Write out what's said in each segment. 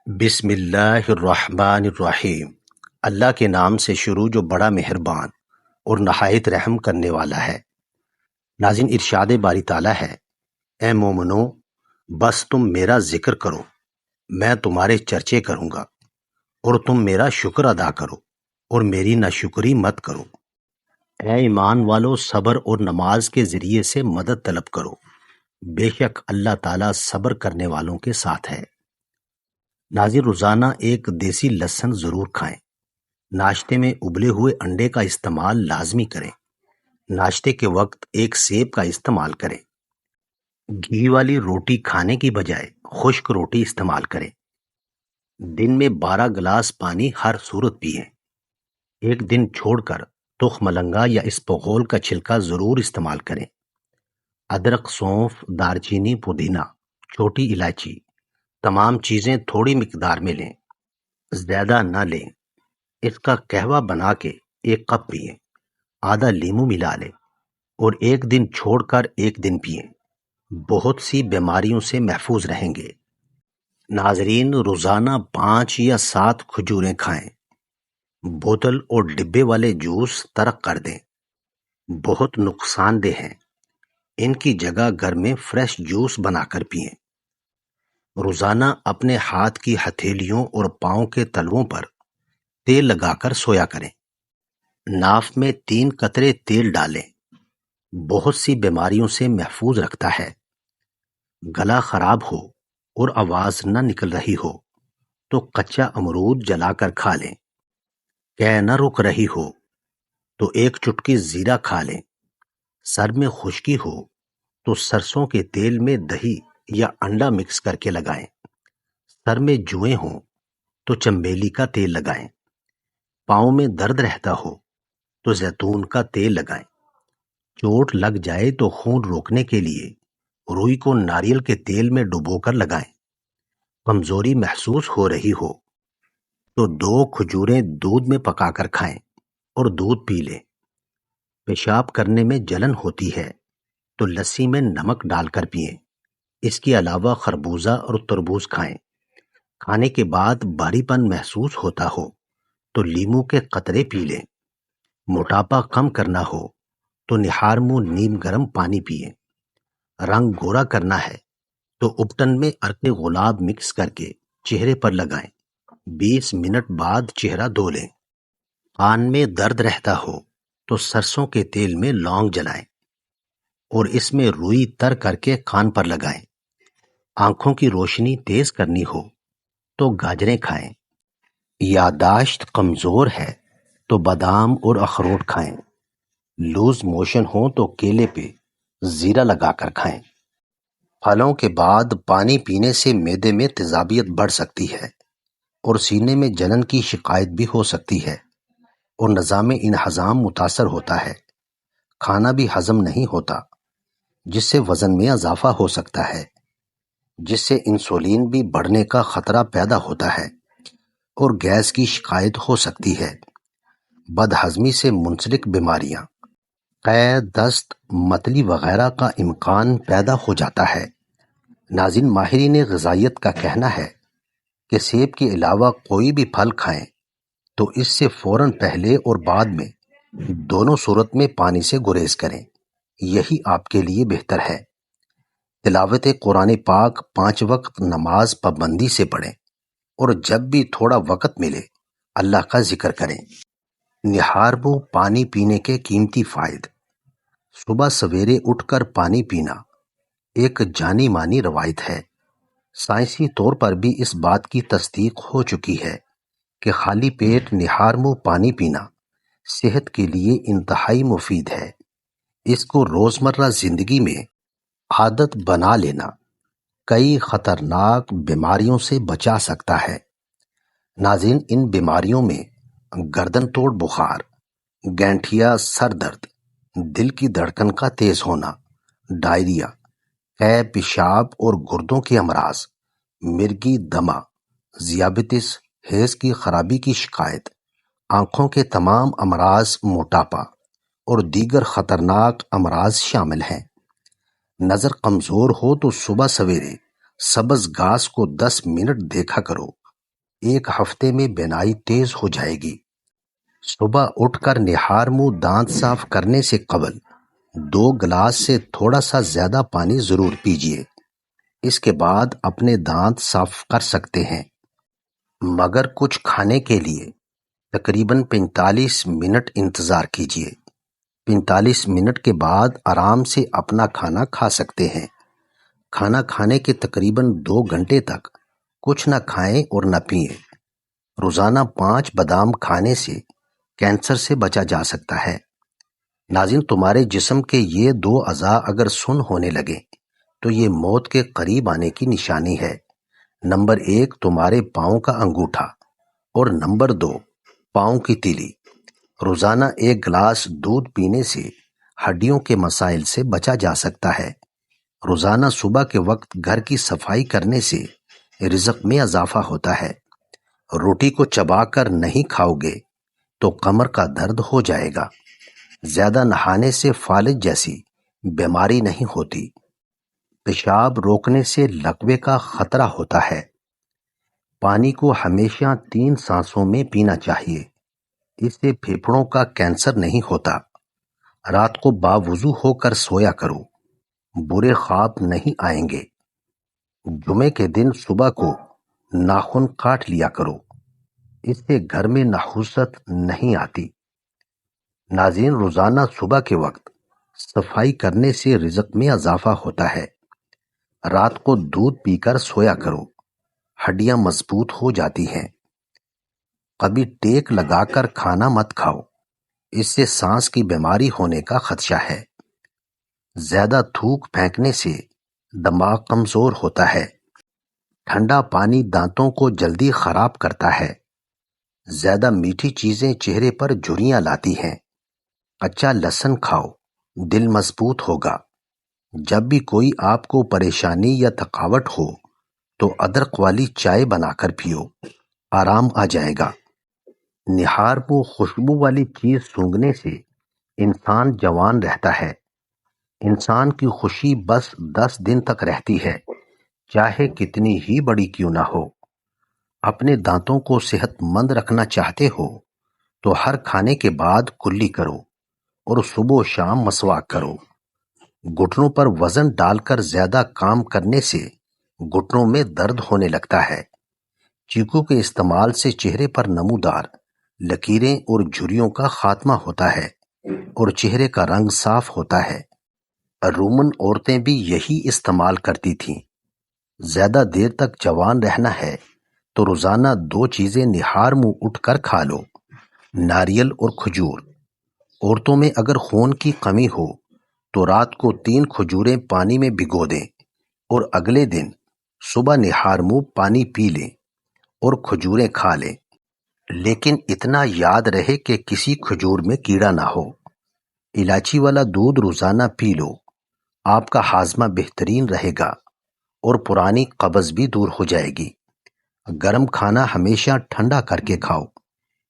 بسم اللہ الرحمن الرحیم۔ اللہ کے نام سے شروع جو بڑا مہربان اور نہایت رحم کرنے والا ہے۔ ناظرین، ارشاد باری تعالیٰ ہے، اے مومنو بس تم میرا ذکر کرو، میں تمہارے چرچے کروں گا، اور تم میرا شکر ادا کرو اور میری ناشکری مت کرو۔ اے ایمان والو، صبر اور نماز کے ذریعے سے مدد طلب کرو، بے شک اللہ تعالیٰ صبر کرنے والوں کے ساتھ ہے۔ ناظرین، روزانہ ایک دیسی لہسن ضرور کھائیں۔ ناشتے میں ابلے ہوئے انڈے کا استعمال لازمی کریں۔ ناشتے کے وقت ایک سیب کا استعمال کریں۔ گھی والی روٹی کھانے کی بجائے خشک روٹی استعمال کریں۔ دن میں 12 گلاس پانی ہر صورت پئیں۔ ایک دن چھوڑ کر تخم مرنگا یا اسپغول کا چھلکا ضرور استعمال کریں۔ ادرک، سونف، دارچینی، پودینہ، چھوٹی الائچی، تمام چیزیں تھوڑی مقدار میں لیں، زیادہ نہ لیں۔ اس کا قہوہ بنا کے 1 کپ پئیں، آدھا لیمو ملا لیں اور ایک دن چھوڑ کر ایک دن پئیں۔ بہت سی بیماریوں سے محفوظ رہیں گے۔ ناظرین، روزانہ 5 یا 7 کھجوریں کھائیں۔ بوتل اور ڈبے والے جوس ترک کر دیں، بہت نقصان دہ ہیں۔ ان کی جگہ گھر میں فریش جوس بنا کر پئیں۔ روزانہ اپنے ہاتھ کی ہتھیلیوں اور پاؤں کے تلووں پر تیل لگا کر سویا کریں۔ ناف میں 3 قطرے تیل ڈالیں، بہت سی بیماریوں سے محفوظ رکھتا ہے۔ گلا خراب ہو اور آواز نہ نکل رہی ہو تو کچا امرود جلا کر کھا لیں۔ قے نہ رک رہی ہو تو 1 چٹکی زیرہ کھا لیں۔ سر میں خشکی ہو تو سرسوں کے تیل میں دہی یا انڈا مکس کر کے لگائیں۔ سر میں جوئیں ہوں تو چنبیلی کا تیل لگائیں۔ پاؤں میں درد رہتا ہو تو زیتون کا تیل لگائیں۔ چوٹ لگ جائے تو خون روکنے کے لیے روئی کو ناریل کے تیل میں ڈبو کر لگائیں۔ کمزوری محسوس ہو رہی ہو تو 2 کھجوریں دودھ میں پکا کر کھائیں اور دودھ پی لیں۔ پیشاب کرنے میں جلن ہوتی ہے تو لسی میں نمک ڈال کر پئیں۔ اس کے علاوہ خربوزہ اور تربوز کھائیں۔ کھانے کے بعد بھاری پن محسوس ہوتا ہو تو لیمو کے قطرے پی لیں۔ موٹاپا کم کرنا ہو تو نہار منہ نیم گرم پانی پئیں۔ رنگ گورا کرنا ہے تو اپٹن میں عرق گلاب مکس کر کے چہرے پر لگائیں۔ 20 منٹ بعد چہرہ دھو لیں۔ کان میں درد رہتا ہو تو سرسوں کے تیل میں لونگ جلائیں اور اس میں روئی تر کر کے کان پر لگائیں۔ آنکھوں کی روشنی تیز کرنی ہو تو گاجریں کھائیں۔ یادداشت کمزور ہے تو بادام اور اخروٹ کھائیں۔ لوز موشن ہو تو کیلے پہ زیرہ لگا کر کھائیں۔ پھلوں کے بعد پانی پینے سے معدے میں تیزابیت بڑھ سکتی ہے اور سینے میں جلن کی شکایت بھی ہو سکتی ہے اور نظام انہضام متاثر ہوتا ہے۔ کھانا بھی ہضم نہیں ہوتا، جس سے وزن میں اضافہ ہو سکتا ہے، جس سے انسولین بھی بڑھنے کا خطرہ پیدا ہوتا ہے اور گیس کی شکایت ہو سکتی ہے۔ بد ہضمی سے منسلک بیماریاں، قے، دست، متلی وغیرہ کا امکان پیدا ہو جاتا ہے۔ ناظرین، ماہرین غذائیت کا کہنا ہے کہ سیب کے علاوہ کوئی بھی پھل کھائیں تو اس سے فوراً پہلے اور بعد میں دونوں صورت میں پانی سے گریز کریں، یہی آپ کے لیے بہتر ہے۔ تلاوت قرآن پاک 5 وقت نماز پابندی سے پڑھیں اور جب بھی تھوڑا وقت ملے اللہ کا ذکر کریں۔ نہار منہ پانی پینے کے قیمتی فوائد۔ صبح سویرے اٹھ کر پانی پینا ایک جانی مانی روایت ہے۔ سائنسی طور پر بھی اس بات کی تصدیق ہو چکی ہے کہ خالی پیٹ نہار منہ پانی پینا صحت کے لیے انتہائی مفید ہے۔ اس کو روزمرہ زندگی میں عادت بنا لینا کئی خطرناک بیماریوں سے بچا سکتا ہے۔ ناظرین، ان بیماریوں میں گردن توڑ بخار، گینٹھیا، سر درد، دل کی دھڑکن کا تیز ہونا، ڈائریا، قے، پیشاب اور گردوں کے امراض، مرگی دمہ، ذیابیطس، حیض کی خرابی کی شکایت، آنکھوں کے تمام امراض، موٹاپا اور دیگر خطرناک امراض شامل ہیں۔ نظر کمزور ہو تو صبح سویرے سبز گھاس کو 10 منٹ دیکھا کرو 1 ہفتے میں بینائی تیز ہو جائے گی۔ صبح اٹھ کر نہار منہ دانت صاف کرنے سے قبل 2 گلاس سے تھوڑا سا زیادہ پانی ضرور پیجیے۔ اس کے بعد اپنے دانت صاف کر سکتے ہیں، مگر کچھ کھانے کے لیے تقریباً 45 منٹ انتظار کیجیے۔ 45 منٹ کے بعد آرام سے اپنا کھانا کھا سکتے ہیں۔ کھانا کھانے کے تقریباً 2 گھنٹے تک کچھ نہ کھائیں اور نہ پئیں۔ روزانہ 5 بادام کھانے سے کینسر سے بچا جا سکتا ہے۔ ناظرین، تمہارے جسم کے یہ 2 اعضاء اگر سن ہونے لگیں تو یہ موت کے قریب آنے کی نشانی ہے۔ نمبر 1 تمہارے پاؤں کا انگوٹھا اور نمبر 2 پاؤں کی تیلی۔ روزانہ 1 گلاس دودھ پینے سے ہڈیوں کے مسائل سے بچا جا سکتا ہے۔ روزانہ صبح کے وقت گھر کی صفائی کرنے سے رزق میں اضافہ ہوتا ہے۔ روٹی کو چبا کر نہیں کھاؤ گے تو کمر کا درد ہو جائے گا۔ زیادہ نہانے سے فالج جیسی بیماری نہیں ہوتی۔ پیشاب روکنے سے لقوے کا خطرہ ہوتا ہے۔ پانی کو ہمیشہ 3 سانسوں میں پینا چاہیے، اس سے پھیپھڑوں کا کینسر نہیں ہوتا۔ رات کو باوضو ہو کر سویا کرو، برے خواب نہیں آئیں گے۔ جمعے کے دن صبح کو ناخن کاٹ لیا کرو، اس سے گھر میں نحوست نہیں آتی۔ ناظرین، روزانہ صبح کے وقت صفائی کرنے سے رزق میں اضافہ ہوتا ہے۔ رات کو دودھ پی کر سویا کرو، ہڈیاں مضبوط ہو جاتی ہیں۔ کبھی ٹیک لگا کر کھانا مت کھاؤ، اس سے سانس کی بیماری ہونے کا خدشہ ہے۔ زیادہ تھوک پھینکنے سے دماغ کمزور ہوتا ہے۔ ٹھنڈا پانی دانتوں کو جلدی خراب کرتا ہے۔ زیادہ میٹھی چیزیں چہرے پر جھریاں لاتی ہیں۔ کچا لہسن کھاؤ، دل مضبوط ہوگا۔ جب بھی کوئی آپ کو پریشانی یا تھکاوٹ ہو تو ادرک والی چائے بنا کر پیو، آرام آ جائے گا۔ نہار منہ خوشبو والی چیز سونگھنے سے انسان جوان رہتا ہے۔ انسان کی خوشی بس 10 دن تک رہتی ہے، چاہے کتنی ہی بڑی کیوں نہ ہو۔ اپنے دانتوں کو صحت مند رکھنا چاہتے ہو تو ہر کھانے کے بعد کلی کرو اور صبح و شام مسواک کرو۔ گھٹنوں پر وزن ڈال کر زیادہ کام کرنے سے گھٹنوں میں درد ہونے لگتا ہے۔ چیکو کے استعمال سے چہرے پر نمودار لکیریں اور جھریوں کا خاتمہ ہوتا ہے اور چہرے کا رنگ صاف ہوتا ہے۔ رومن عورتیں بھی یہی استعمال کرتی تھیں۔ زیادہ دیر تک جوان رہنا ہے تو روزانہ 2 چیزیں نہار منہ اٹھ کر کھا لو، ناریل اور کھجور۔ عورتوں میں اگر خون کی کمی ہو تو رات کو 3 کھجوریں پانی میں بھگو دیں اور اگلے دن صبح نہار منہ پانی پی لیں اور کھجوریں کھا لیں، لیکن اتنا یاد رہے کہ کسی کھجور میں کیڑا نہ ہو۔ الائچی والا دودھ روزانہ پی لو، آپ کا ہاضمہ بہترین رہے گا اور پرانی قبض بھی دور ہو جائے گی۔ گرم کھانا ہمیشہ ٹھنڈا کر کے کھاؤ،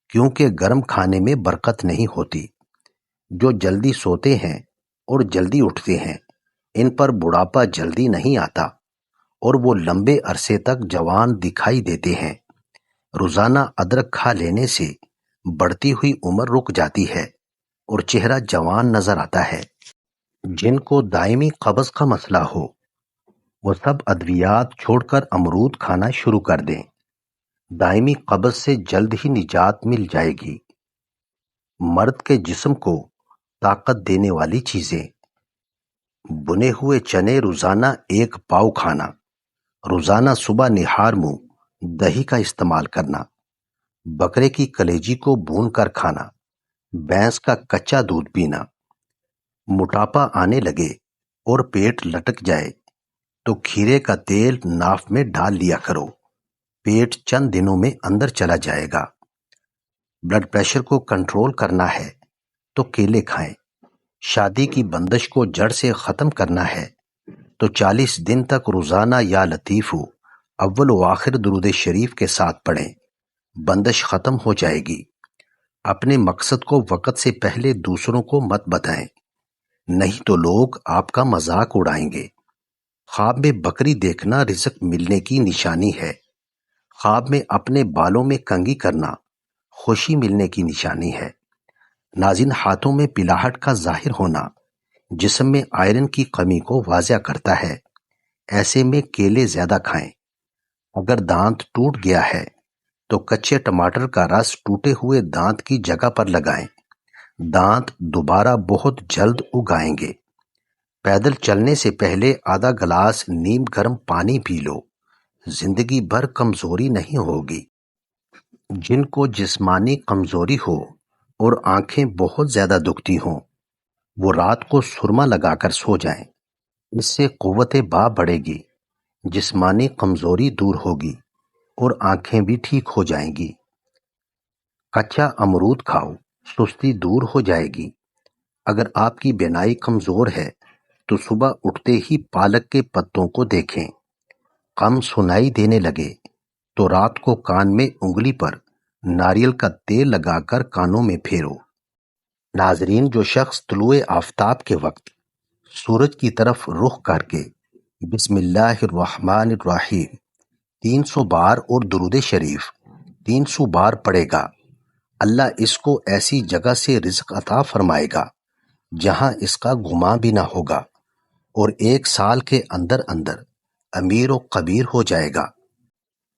کیونکہ گرم کھانے میں برکت نہیں ہوتی۔ جو جلدی سوتے ہیں اور جلدی اٹھتے ہیں، ان پر بڑھاپا جلدی نہیں آتا اور وہ لمبے عرصے تک جوان دکھائی دیتے ہیں۔ روزانہ ادرک کھا لینے سے بڑھتی ہوئی عمر رک جاتی ہے اور چہرہ جوان نظر آتا ہے۔ جن کو دائمی قبض کا مسئلہ ہو وہ سب ادویات چھوڑ کر امرود کھانا شروع کر دیں، دائمی قبض سے جلد ہی نجات مل جائے گی۔ مرد کے جسم کو طاقت دینے والی چیزیں: بنے ہوئے چنے روزانہ 1 پاؤ کھانا، روزانہ صبح نہار منہ دہی کا استعمال کرنا، بکرے کی کلیجی کو بھون کر کھانا، بھینس کا کچا دودھ پینا۔ موٹاپا آنے لگے اور پیٹ لٹک جائے تو کھیرے کا تیل ناف میں ڈال لیا کرو، پیٹ چند دنوں میں اندر چلا جائے گا۔ بلڈ پریشر کو کنٹرول کرنا ہے تو کیلے کھائیں۔ شادی کی بندش کو جڑ سے ختم کرنا ہے تو 40 دن تک روزانہ یا لطیف اول و آخر درود شریف کے ساتھ پڑھیں، بندش ختم ہو جائے گی۔ اپنے مقصد کو وقت سے پہلے دوسروں کو مت بتائیں، نہیں تو لوگ آپ کا مذاق اڑائیں گے۔ خواب میں بکری دیکھنا رزق ملنے کی نشانی ہے۔ خواب میں اپنے بالوں میں کنگھی کرنا خوشی ملنے کی نشانی ہے۔ ناظرین، ہاتھوں میں پلاہٹ کا ظاہر ہونا جسم میں آئرن کی کمی کو واضح کرتا ہے۔ ایسے میں کیلے زیادہ کھائیں۔ اگر دانت ٹوٹ گیا ہے تو کچے ٹماٹر کا رس ٹوٹے ہوئے دانت کی جگہ پر لگائیں۔ دانت دوبارہ بہت جلد اگائیں گے۔ پیدل چلنے سے پہلے آدھا گلاس نیم گرم پانی پی لو، زندگی بھر کمزوری نہیں ہوگی۔ جن کو جسمانی کمزوری ہو اور آنکھیں بہت زیادہ دکھتی ہوں، وہ رات کو سرما لگا کر سو جائیں۔ اس سے قوت باں بڑھے گی، جسمانی کمزوری دور ہوگی اور آنکھیں بھی ٹھیک ہو جائیں گی۔ کچا امرود کھاؤ، سستی دور ہو جائے گی۔ اگر آپ کی بینائی کمزور ہے تو صبح اٹھتے ہی پالک کے پتوں کو دیکھیں۔ کم سنائی دینے لگے تو رات کو کان میں انگلی پر ناریل کا تیل لگا کر کانوں میں پھیرو۔ ناظرین، جو شخص طلوع آفتاب کے وقت سورج کی طرف رخ کر کے بسم اللہ الرحمن الرحیم 300 بار اور درود شریف 300 بار پڑھے گا، اللہ اس کو ایسی جگہ سے رزق عطا فرمائے گا جہاں اس کا گمان بھی نہ ہوگا، اور 1 سال کے اندر اندر امیر و کبیر ہو جائے گا۔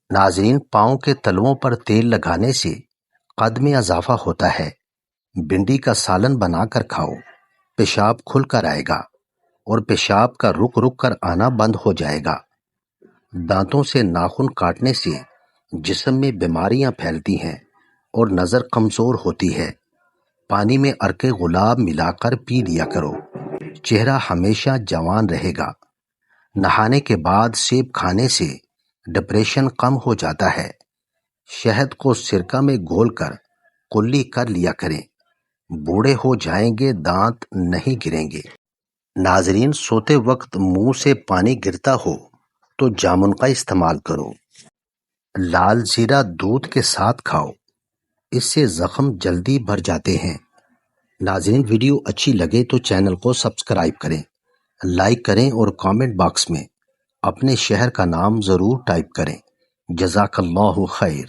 ناظرین، پاؤں کے تلووں پر تیل لگانے سے قد میں اضافہ ہوتا ہے۔ بھنڈی کا سالن بنا کر کھاؤ، پیشاب کھل کر آئے گا اور پیشاب کا رک رک کر آنا بند ہو جائے گا۔ دانتوں سے ناخن کاٹنے سے جسم میں بیماریاں پھیلتی ہیں اور نظر کمزور ہوتی ہے۔ پانی میں عرق گلاب ملا کر پی لیا کرو، چہرہ ہمیشہ جوان رہے گا۔ نہانے کے بعد سیب کھانے سے ڈپریشن کم ہو جاتا ہے۔ شہد کو سرکہ میں گھول کر کلی کر لیا کریں، بوڑھے ہو جائیں گے دانت نہیں گریں گے۔ ناظرین، سوتے وقت منہ سے پانی گرتا ہو تو جامن کا استعمال کرو۔ لال زیرہ دودھ کے ساتھ کھاؤ، اس سے زخم جلدی بھر جاتے ہیں۔ ناظرین، ویڈیو اچھی لگے تو چینل کو سبسکرائب کریں، لائک کریں اور کامنٹ باکس میں اپنے شہر کا نام ضرور ٹائپ کریں۔ جزاک اللہ خیر۔